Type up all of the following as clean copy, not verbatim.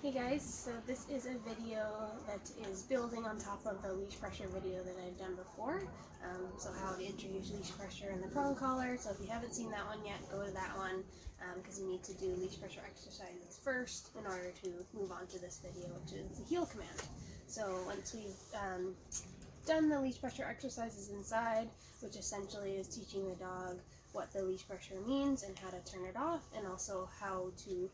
Hey guys, so this is a video that is building on top of the leash pressure video that I've done before. So how to introduce leash pressure in the prong collar. So if you haven't seen that one yet, go to that one because you need to do leash pressure exercises first in order to move on to this video, which is the heel command. So once we've done the leash pressure exercises inside, which essentially is teaching the dog what the leash pressure means and how to turn it off, and also how to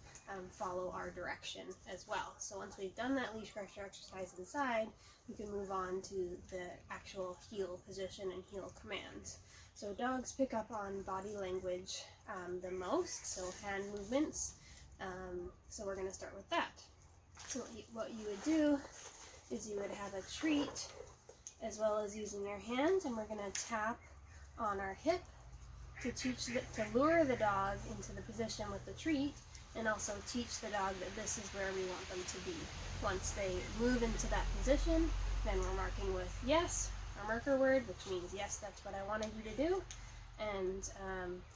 follow our direction as well. So once we've done that leash pressure exercise inside, we can move on to the actual heel position and heel commands. So dogs pick up on body language the most, so hand movements. So we're going to start with that. So what you would do is you would have a treat as well as using your hand, and we're going to tap on our hip to lure the dog into the position with the treat, and also teach the dog that this is where we want them to be. Once they move into that position, then we're marking with yes, our marker word, which means yes, that's what I wanted you to do, and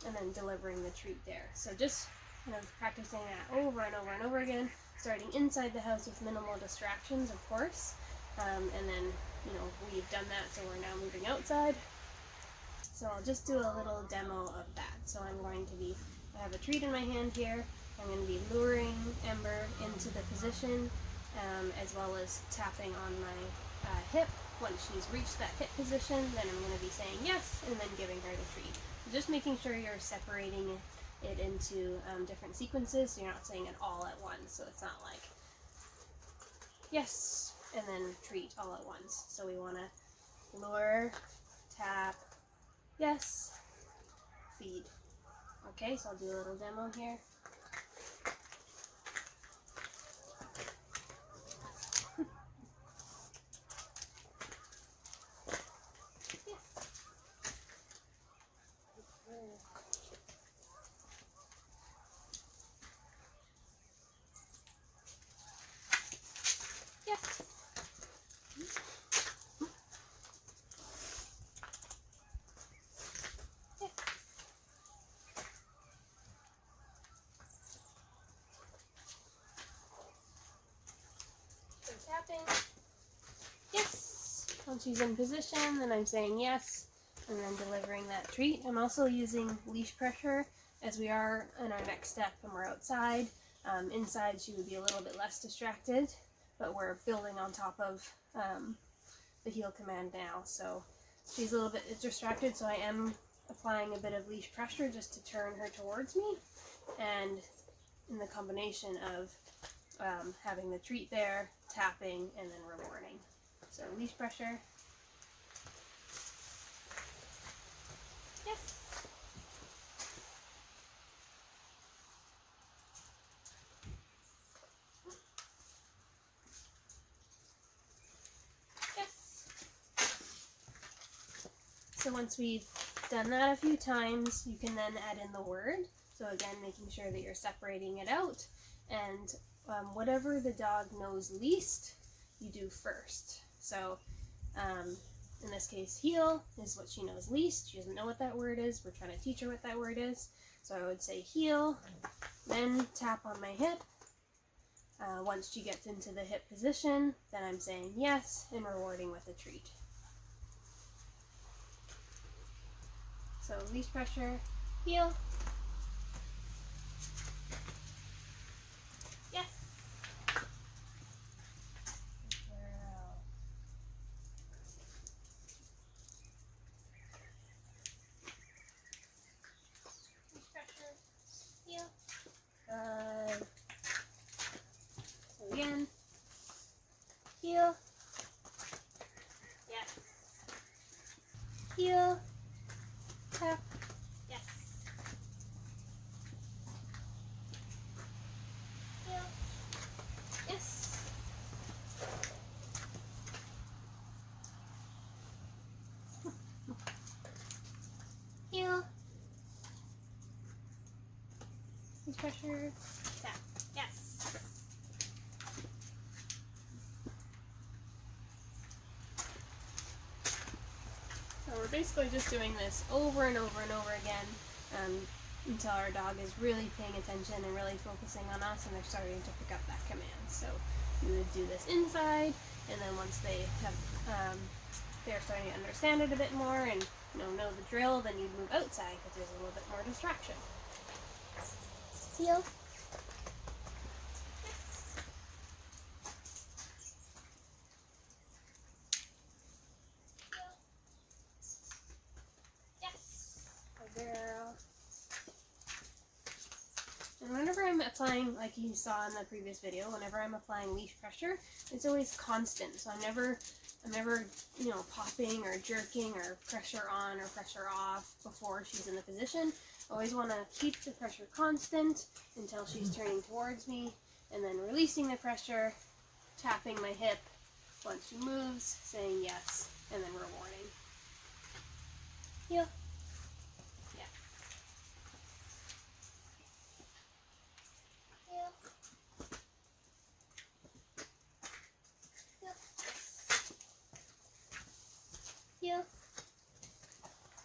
then delivering the treat there. So just practicing that over and over and over again, starting inside the house with minimal distractions, of course, and then we've done that, so we're now moving outside. So I'll just do a little demo of that. So I have a treat in my hand here. I'm going to be luring Ember into the position, as well as tapping on my hip. Once she's reached that hip position, then I'm going to be saying yes, and then giving her the treat. Just making sure you're separating it into different sequences, so you're not saying it all at once. So it's not like yes, and then treat all at once. So we want to lure, tap, yes, feed. Okay, so I'll do a little demo here. Yes. Tapping. Yes. Once she's in position, then I'm saying yes, and then delivering that treat. I'm also using leash pressure as we are in our next step and we're outside. Inside she would be a little bit less distracted, but we're building on top of the heel command now. So she's a little bit distracted, so I am applying a bit of leash pressure just to turn her towards me, and in the combination of having the treat there, tapping, and then rewarding. So leash pressure. Yes. Yes. So once we've done that a few times, you can then add in the word. So again, making sure that you're separating it out, and whatever the dog knows least, you do first. So in this case, heel is what she knows least. She doesn't know what that word is. We're trying to teach her what that word is. So I would say heel, then tap on my hip. Once she gets into the hip position, then I'm saying yes and rewarding with a treat. So leash pressure, heel, yes. Good. So again, heel, yes, heel, tap, yes, heel, yes, heel, leash pressure, tap, yes. So we're basically just doing this over and over and over again, until our dog is really paying attention and really focusing on us and they're starting to pick up that command. So we would do this inside, and then once they have they're starting to understand it a bit more and know the drill, then you'd move outside because there's a little bit more distraction. Heel. Girl. And whenever I'm applying, like you saw in the previous video, whenever I'm applying leash pressure, it's always constant. So I'm never, popping or jerking or pressure on or pressure off before she's in the position. I always want to keep the pressure constant until she's turning towards me, and then releasing the pressure, tapping my hip once she moves, saying yes, and then rewarding. Heel. Heel.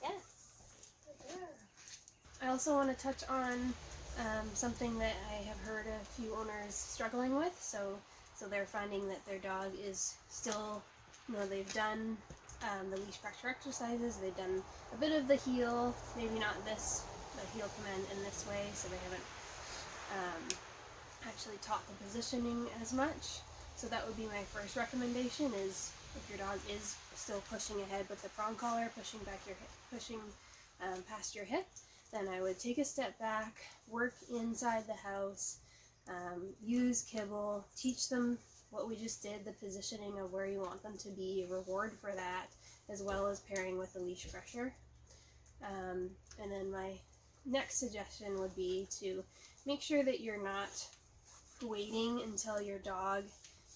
Yes. I also want to touch on something that I have heard a few owners struggling with. So they're finding that their dog is still, they've done the leash pressure exercises, they've done a bit of the heel, maybe not the heel command in this way, so they haven't actually taught the positioning as much. So that would be my first recommendation, is if your dog is still pushing ahead with the prong collar, pushing back your hip, pushing past your hip, then I would take a step back, work inside the house, use kibble, teach them what we just did, the positioning of where you want them to be, reward for that, as well as pairing with the leash pressure. And then my next suggestion would be to make sure that you're not waiting until your dog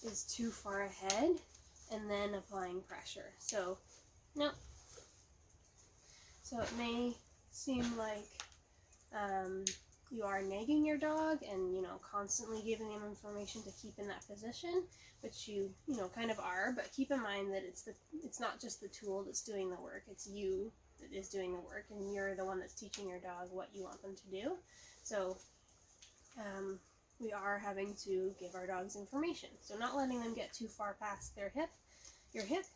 is too far ahead and then applying pressure. So, no. So it may seem like you are nagging your dog and, constantly giving them information to keep in that position, which you kind of are, but keep in mind that it's not just the tool that's doing the work, it's you that is doing the work, and you're the one that's teaching your dog what you want them to do. So, we are having to give our dogs information. So not letting them get too far past your hip,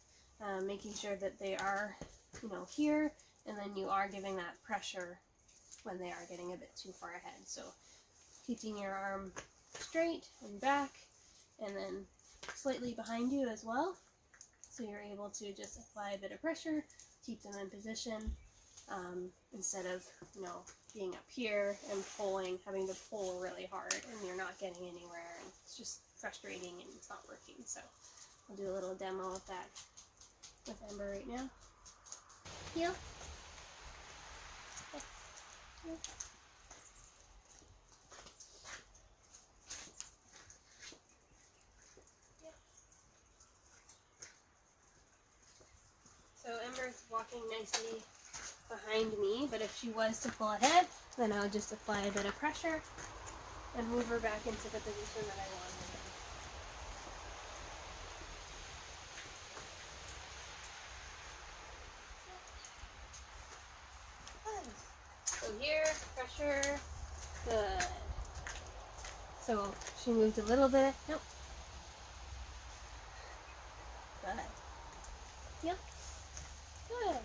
making sure that they are, here, and then you are giving that pressure when they are getting a bit too far ahead. So keeping your arm straight and back, and then slightly behind you as well. So you're able to just apply a bit of pressure, keep them in position, instead of, being up here and having to pull really hard, and you're not getting anywhere, and it's just frustrating and it's not working. So I'll do a little demo of that with Ember right now. Heel. So Ember's walking nicely behind me, but if she was to pull ahead, then I would just apply a bit of pressure and move her back into the position that I want her in. So here, pressure, good. So she moved a little bit, nope. Good. Yep. Good.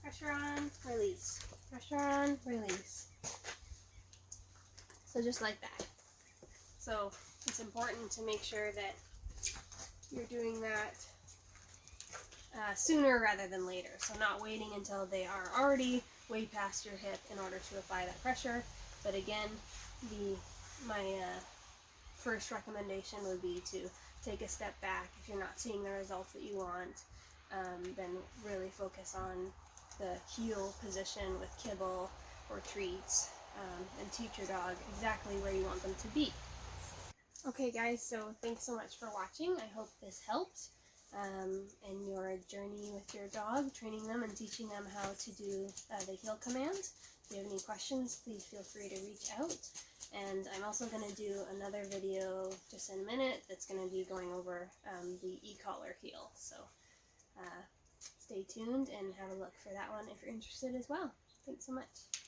Pressure on, release. Pressure on, release. So just like that. So it's important to make sure that you're doing that sooner rather than later. So not waiting until they are already way past your hip in order to apply that pressure. But again, my first recommendation would be to take a step back. If you're not seeing the results that you want, then really focus on the heel position with kibble or treats, and teach your dog exactly where you want them to be. Okay guys, so thanks so much for watching. I hope this helped. in your journey with your dog, training them and teaching them how to do the heel command. If you have any questions, please feel free to reach out. And I'm also going to do another video just in a minute that's going to be going over the e-collar heel. So stay tuned and have a look for that one if you're interested as well. Thanks so much.